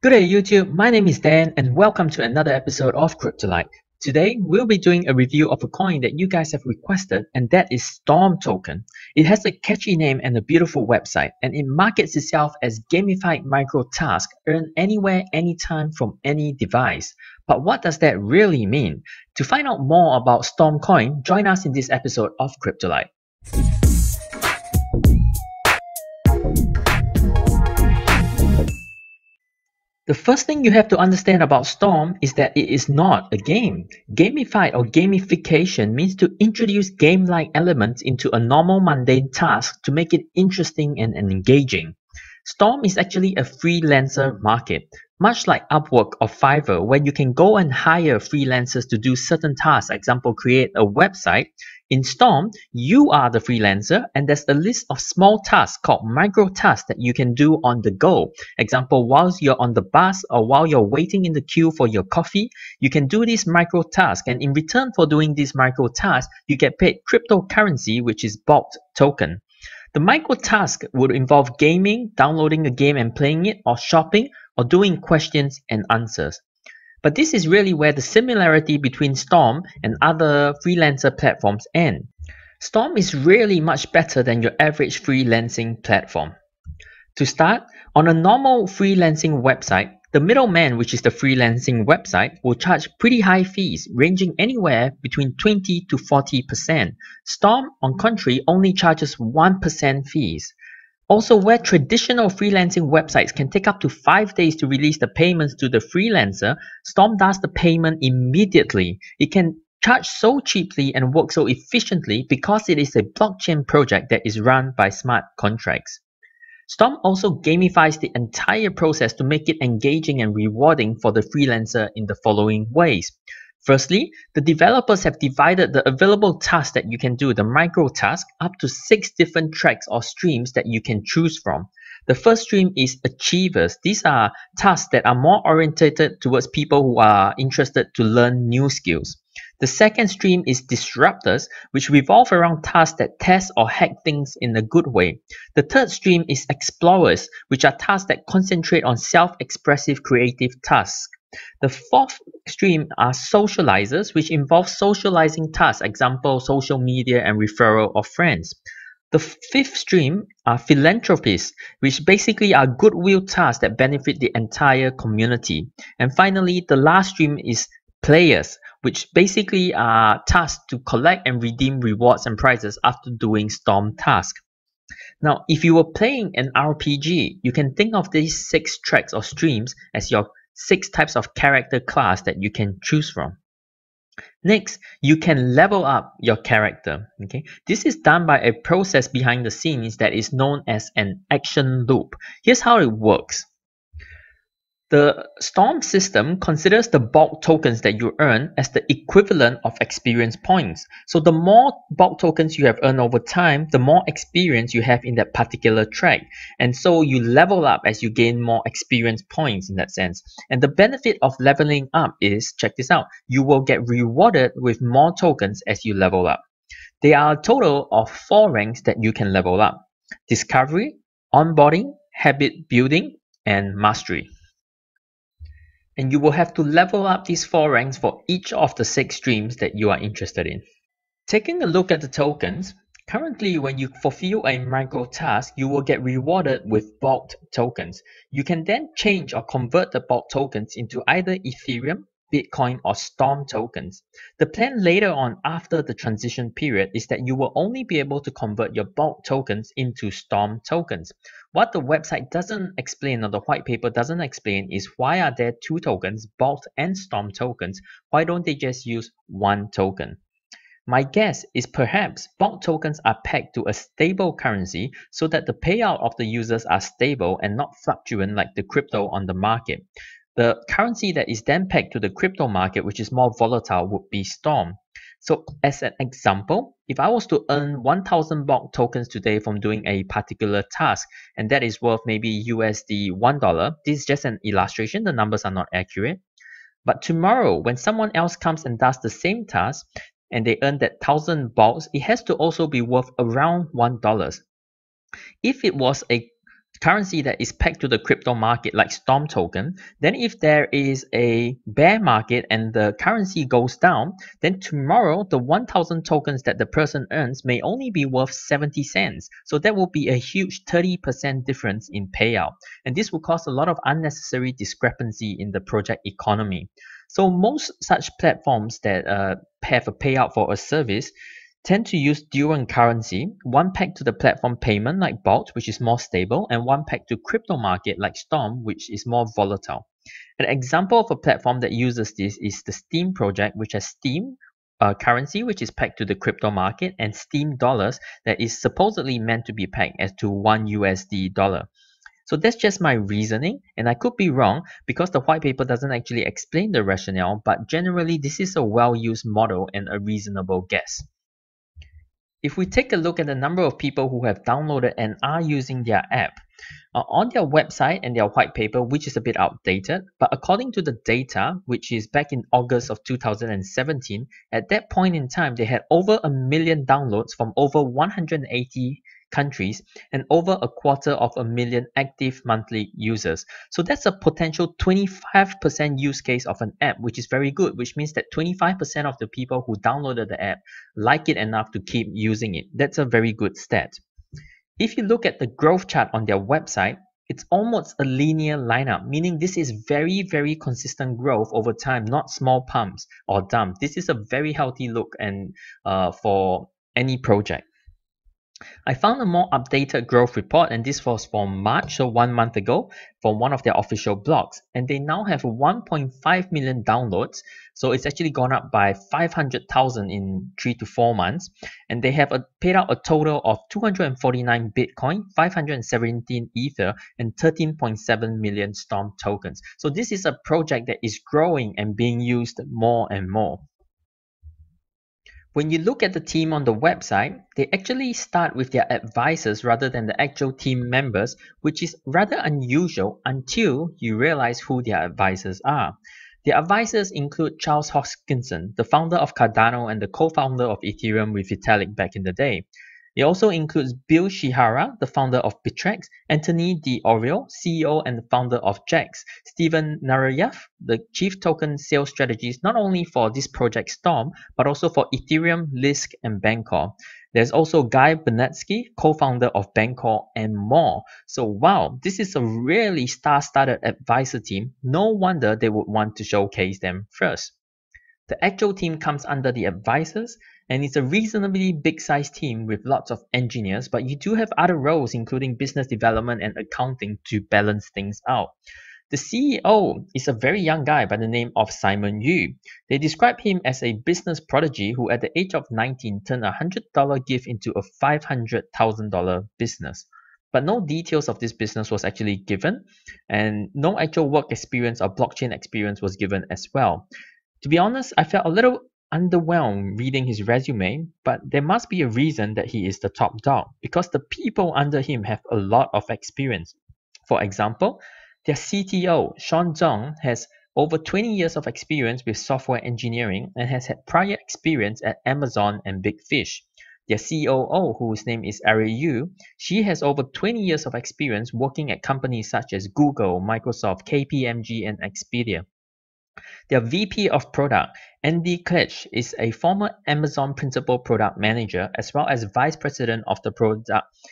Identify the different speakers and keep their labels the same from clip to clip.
Speaker 1: Good day YouTube, my name is Dan and welcome to another episode of Cryptolite. Today we'll be doing a review of a coin that you guys have requested, and that is Storm Token. It has a catchy name and a beautiful website, and it markets itself as gamified micro task earned anywhere, anytime from any device. But what does that really mean? To find out more about Storm Coin, join us in this episode of Cryptolite. The first thing you have to understand about Storm is that it is not a game. Gamified or gamification means to introduce game-like elements into a normal mundane task to make it interesting and engaging. Storm is actually a freelancer market, much like Upwork or Fiverr, where you can go and hire freelancers to do certain tasks, example, create a website. In Storm, you are the freelancer, and there's a list of small tasks called micro tasks that you can do on the go. Example, whilst you're on the bus or while you're waiting in the queue for your coffee, you can do this micro task, and in return for doing this micro task, you get paid cryptocurrency, which is bought token. The micro task would involve gaming, downloading a game and playing it, or shopping, or doing questions and answers. But this is really where the similarity between Storm and other freelancer platforms end. Storm is really much better than your average freelancing platform. To start, on a normal freelancing website, the middleman, which is the freelancing website, will charge pretty high fees, ranging anywhere between 20 to 40%. Storm, on contrary, only charges 1% fees. Also, where traditional freelancing websites can take up to 5 days to release the payments to the freelancer, Storm does the payment immediately. It can charge so cheaply and work so efficiently because it is a blockchain project that is run by smart contracts. Storm also gamifies the entire process to make it engaging and rewarding for the freelancer in the following ways. Firstly, the developers have divided the available tasks that you can do, the micro task, up to 6 different tracks or streams that you can choose from. The first stream is Achievers. These are tasks that are more oriented towards people who are interested to learn new skills. The second stream is Disruptors, which revolve around tasks that test or hack things in a good way. The third stream is Explorers, which are tasks that concentrate on self-expressive creative tasks. The fourth stream are Socializers, which involve socializing tasks, example, social media and referral of friends. The fifth stream are Philanthropists, which basically are goodwill tasks that benefit the entire community. And finally, the last stream is Players, which basically are tasks to collect and redeem rewards and prizes after doing Storm tasks. Now, if you were playing an RPG, you can think of these 6 tracks or streams as your 6 types of character class that you can choose from. Next, you can level up your character. Okay, this is done by a process behind the scenes that is known as an action loop. Here's how it works. The Storm system considers the bulk tokens that you earn as the equivalent of experience points. So the more bulk tokens you have earned over time, the more experience you have in that particular track. And so you level up as you gain more experience points in that sense. And the benefit of leveling up is, check this out, you will get rewarded with more tokens as you level up. There are a total of 4 ranks that you can level up: Discovery, Onboarding, Habit Building, and Mastery. And you will have to level up these 4 ranks for each of the 6 streams that you are interested in. Taking a look at the tokens, currently when you fulfill a micro task, you will get rewarded with bulk tokens. You can then change or convert the bulk tokens into either Ethereum, Bitcoin, or Storm tokens. The plan later on after the transition period is that you will only be able to convert your bulk tokens into Storm tokens. What the website doesn't explain, or the white paper doesn't explain, is why are there 2 tokens, bulk and Storm tokens? Why don't they just use 1 token? My guess is perhaps bulk tokens are pegged to a stable currency so that the payout of the users are stable and not fluctuant like the crypto on the market. The currency that is then pegged to the crypto market, which is more volatile, would be Storm. So as an example, if I was to earn 1000 bulk tokens today from doing a particular task, and that is worth maybe USD $1, this is just an illustration, the numbers are not accurate. But tomorrow, when someone else comes and does the same task, and they earn that 1000 bulks, it has to also be worth around $1. If it was a currency that is pegged to the crypto market like Storm token, then if there is a bear market and the currency goes down, then tomorrow the 1000 tokens that the person earns may only be worth 70 cents. So that will be a huge 30% difference in payout. And this will cause a lot of unnecessary discrepancy in the project economy. So most such platforms that have a payout for a service tend to use dual currency, one pegged to the platform payment like Bolt, which is more stable, and one pegged to crypto market like Storm, which is more volatile. An example of a platform that uses this is the Steam project, which has Steam currency, which is pegged to the crypto market, and Steam dollars that is supposedly meant to be pegged as to one USD dollar. So that's just my reasoning, and I could be wrong because the white paper doesn't actually explain the rationale, but generally this is a well-used model and a reasonable guess. If we take a look at the number of people who have downloaded and are using their app, on their website and their white paper, which is a bit outdated, but according to the data, which is back in August of 2017, at that point in time, they had over 1 million downloads from over 180 countries and over 250,000 active monthly users. So that's a potential 25% use case of an app, which is very good, which means that 25% of the people who downloaded the app like it enough to keep using it. That's a very good stat. If you look at the growth chart on their website, it's almost a linear lineup, meaning this is very, very consistent growth over time, not small pumps or dumps. This is a very healthy look and for any project. I found a more updated growth report, and this was from March, so 1 month ago, from one of their official blogs. And they now have 1.5 million downloads, so it's actually gone up by 500,000 in 3 to 4 months. And they have paid out a total of 249 Bitcoin, 517 Ether, and 13.7 million Storm tokens. So this is a project that is growing and being used more and more. When you look at the team on the website, they actually start with their advisors rather than the actual team members, which is rather unusual until you realize who their advisors are. Their advisors include Charles Hoskinson, the founder of Cardano and the co-founder of Ethereum with Vitalik back in the day. It also includes Bill Shihara, the founder of Bittrex, Anthony D'Orio, CEO and founder of Jax, Steven Narayath, the chief token sales strategist not only for this project Storm, but also for Ethereum, Lisk, and Bancor. There's also Guy Bernetsky, co-founder of Bancor, and more. So wow, this is a really star-studded advisor team. No wonder they would want to showcase them first. The actual team comes under the advisors, and it's a reasonably big-sized team with lots of engineers, but you do have other roles including business development and accounting to balance things out. The CEO is a very young guy by the name of Simon Yu. They describe him as a business prodigy who at the age of 19 turned a $100 gift into a $500,000 business. But no details of this business was actually given, and no actual work experience or blockchain experience was given as well. To be honest, I felt a little underwhelmed reading his resume, but there must be a reason that he is the top dog because the people under him have a lot of experience. For example, their CTO, Sean Zhang, has over 20 years of experience with software engineering and has had prior experience at Amazon and Big Fish. Their COO, whose name is Ari Yu, she has over 20 years of experience working at companies such as Google, Microsoft, KPMG, and Expedia. Their VP of Product, Andy Kletch, is a former Amazon Principal Product Manager as well as Vice President of the Product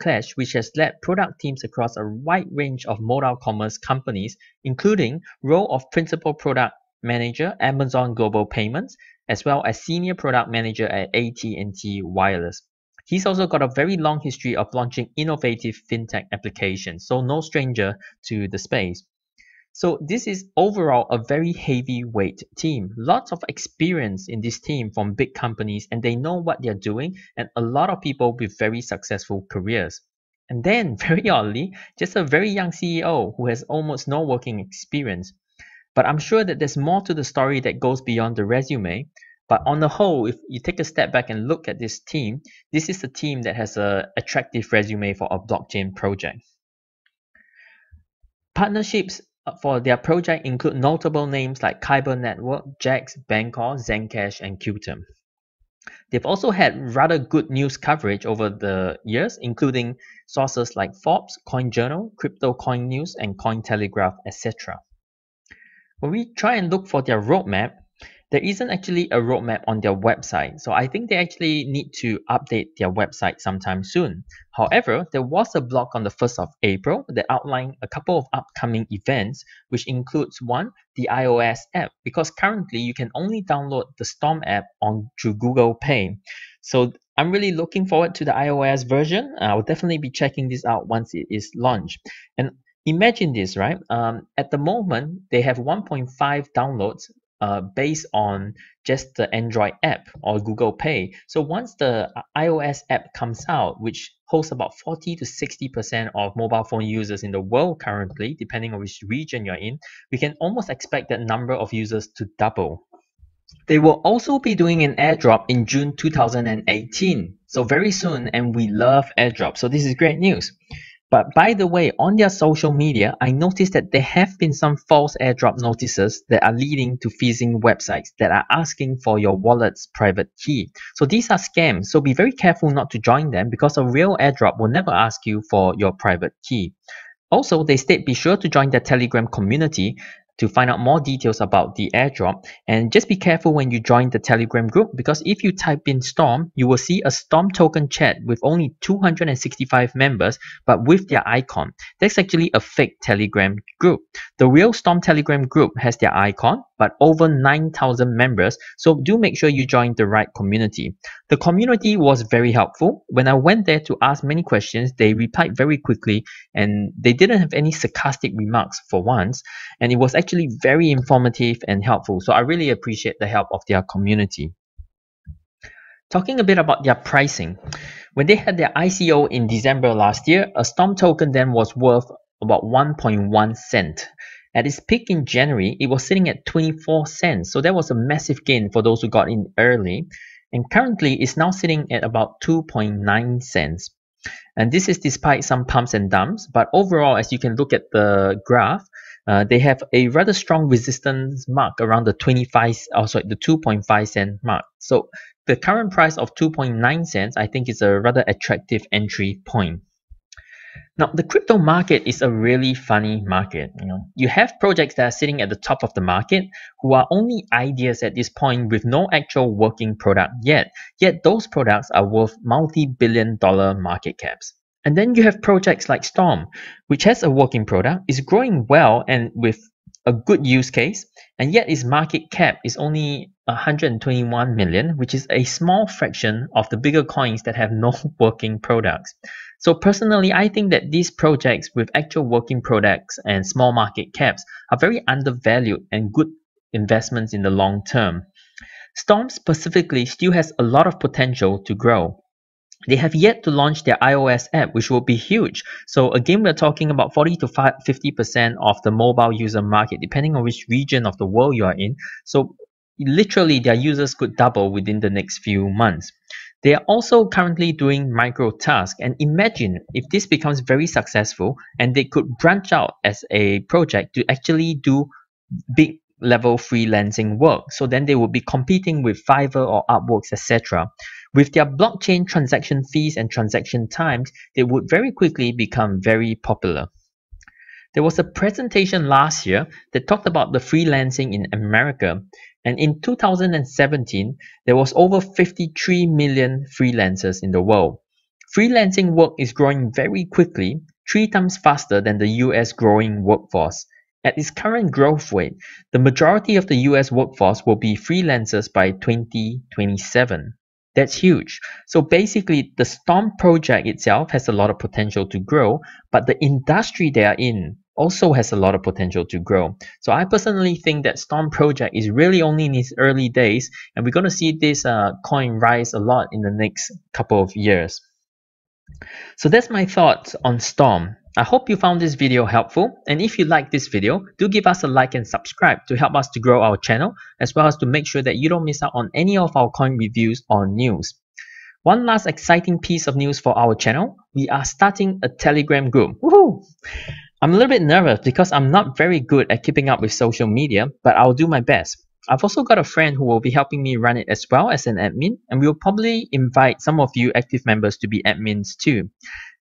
Speaker 1: Kletch, which has led product teams across a wide range of mobile commerce companies, including role of Principal Product Manager, Amazon Global Payments, as well as Senior Product Manager at AT&T Wireless. He's also got a very long history of launching innovative fintech applications, so no stranger to the space. So this is overall a very heavyweight team. Lots of experience in this team from big companies and they know what they're doing and a lot of people with very successful careers. And then, very oddly, just a very young CEO who has almost no working experience. But I'm sure that there's more to the story that goes beyond the resume. But on the whole, if you take a step back and look at this team, this is a team that has an attractive resume for a blockchain project. Partnerships for their project include notable names like Kyber Network, Jax, Bancor, Zencash, and Qtum. They've also had rather good news coverage over the years, including sources like Forbes, CoinJournal, Crypto Coin News, and Cointelegraph, etc. When we try and look for their roadmap, there isn't actually a roadmap on their website. So I think they actually need to update their website sometime soon. However, there was a blog on the 1st of April that outlined a couple of upcoming events, which includes one, the iOS app, because currently you can only download the Storm app through Google Pay. So I'm really looking forward to the iOS version. I'll definitely be checking this out once it is launched. And imagine this, right? At the moment, they have 1.5 downloads based on just the Android app or Google Pay. So once the iOS app comes out, which hosts about 40 to 60% of mobile phone users in the world currently, depending on which region you're in, we can almost expect that number of users to double. They will also be doing an airdrop in June 2018. So very soon, and we love airdrop. So this is great news. But by the way, on their social media, I noticed that there have been some false airdrop notices that are leading to phishing websites that are asking for your wallet's private key. So these are scams. So be very careful not to join them because a real airdrop will never ask you for your private key. Also, they state be sure to join their Telegram community to find out more details about the airdrop, and just be careful when you join the Telegram group because if you type in Storm, you will see a Storm token chat with only 265 members but with their icon. That's actually a fake Telegram group. The real Storm Telegram group has their icon but over 9,000 members, so do make sure you join the right community. The community was very helpful. When I went there to ask many questions, they replied very quickly and they didn't have any sarcastic remarks for once, and it was actually very informative and helpful. So I really appreciate the help of their community. Talking a bit about their pricing. When they had their ICO in December last year, a Storm token then was worth about 1.1 cent. At its peak in January, it was sitting at 24 cents. So that was a massive gain for those who got in early. And currently, it's now sitting at about 2.9 cents. And this is despite some pumps and dumps. But overall, as you can look at the graph, they have a rather strong resistance mark around the 2.5 cent mark. So the current price of 2.9 cents, I think, is a rather attractive entry point. Now, the crypto market is a really funny market. You have projects that are sitting at the top of the market who are only ideas at this point with no actual working product yet. Yet those products are worth multi-billion-dollar market caps. And then you have projects like Storm, which has a working product, is growing well and with a good use case, and yet its market cap is only 121 million, which is a small fraction of the bigger coins that have no working products. So personally, I think that these projects with actual working products and small market caps are very undervalued and good investments in the long term. Storm specifically still has a lot of potential to grow. They have yet to launch their iOS app, which will be huge. So again, we're talking about 40 to 50% of the mobile user market, depending on which region of the world you are in. So literally, their users could double within the next few months. They are also currently doing micro tasks, and imagine if this becomes very successful and they could branch out as a project to actually do big level freelancing work. So then they will be competing with Fiverr or Upworks, etc. With their blockchain transaction fees and transaction times, they would very quickly become very popular. There was a presentation last year that talked about the freelancing in America, and in 2017, there was over 53 million freelancers in the world. Freelancing work is growing very quickly, 3 times faster than the US growing workforce. At its current growth rate, the majority of the US workforce will be freelancers by 2027. That's huge. So basically, the Storm project itself has a lot of potential to grow, but the industry they are in also has a lot of potential to grow. So I personally think that Storm project is really only in its early days, and we're going to see this coin rise a lot in the next couple of years. So that's my thoughts on Storm. I hope you found this video helpful, and if you like this video, do give us a like and subscribe to help us to grow our channel, as well as to make sure that you don't miss out on any of our coin reviews or news. One last exciting piece of news for our channel, we are starting a Telegram group. Woohoo! I'm a little bit nervous because I'm not very good at keeping up with social media, but I'll do my best. I've also got a friend who will be helping me run it as well as an admin, and we'll probably invite some of you active members to be admins too.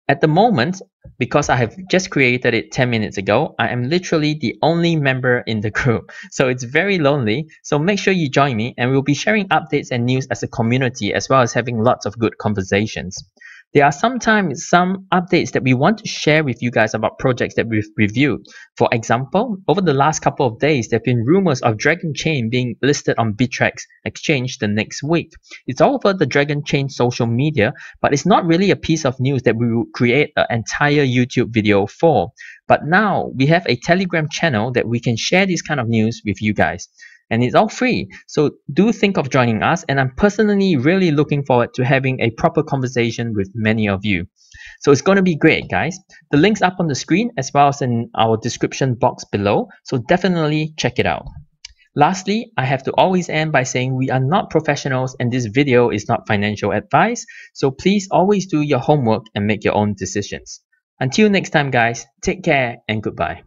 Speaker 1: At the moment, because I have just created it 10 minutes ago, I am literally the only member in the group. So it's very lonely. So make sure you join me, and we'll be sharing updates and news as a community, as well as having lots of good conversations. There are sometimes some updates that we want to share with you guys about projects that we've reviewed. For example, over the last couple of days, there have been rumors of Dragon Chain being listed on Bittrex exchange the next week. It's all over the Dragon Chain social media, but it's not really a piece of news that we will create an entire YouTube video for. But now we have a Telegram channel that we can share this kind of news with you guys. And it's all free. So do think of joining us. And I'm personally really looking forward to having a proper conversation with many of you. So it's going to be great, guys. The link's up on the screen as well as in our description box below. So definitely check it out. Lastly, I have to always end by saying we are not professionals and this video is not financial advice. So please always do your homework and make your own decisions. Until next time, guys, take care and goodbye.